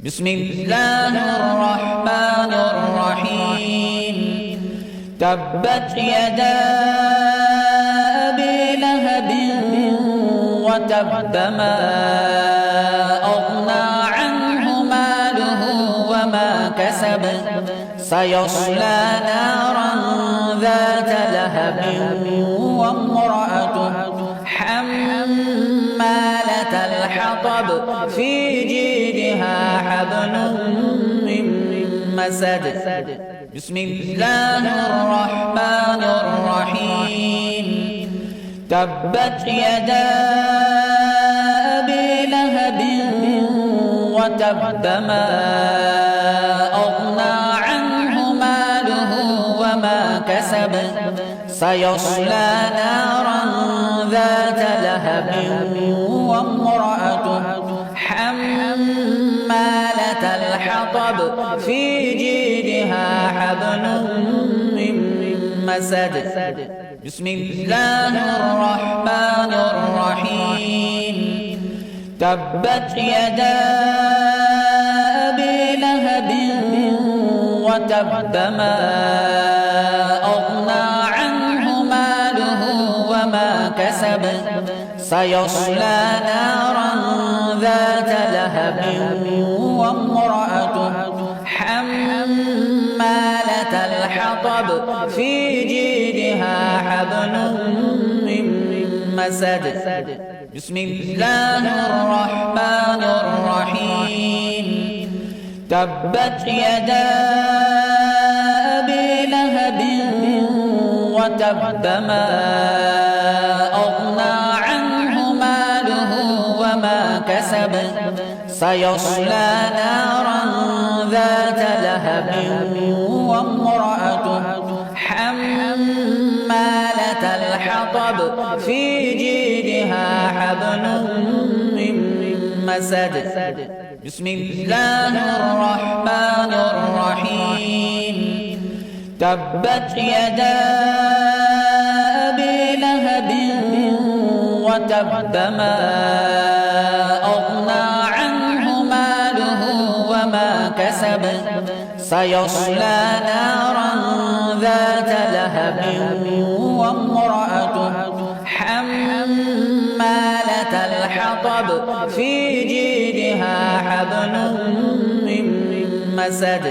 بسم الله الرحمن الرحيم. تبت يدا أبي لهب وتب ما أغنى عنه ماله وما كسب سيصلى نارا ذات لهب وامرأته حمالة الحطب في جيدها حبل من مسد. بسم الله الرحمن الرحيم. تبت يدا أبي لهب وتب ما أغنى عنه ماله وما كسب سيصلى نارا ذات لهب وامرأته حمالة الحطب في جيدها حبل من مسد. بسم الله الرحمن الرحيم. تبت يدا أبي لهب وتب ما أغنى عنه ماله وما كسب سيصلى نارا ذات لهب وامرأته حمالة الحطب في جيدها حبل من مسد. بسم الله الرحمن الرحيم. تبت يدا أبي لهب وتب ما أغنى عنه ماله وما كسب سيصلى نارا ذات لهب وامرأته حمالة الحطب في جيدها حبل من مسد. بسم الله الرحمن الرحيم. تبت يدا أبي لهب وتب ما أغنى عنه ماله وما كسب سيصلى نارا ذات لهب وامرأته حمالة الحطب في جيدها حبل من مسد.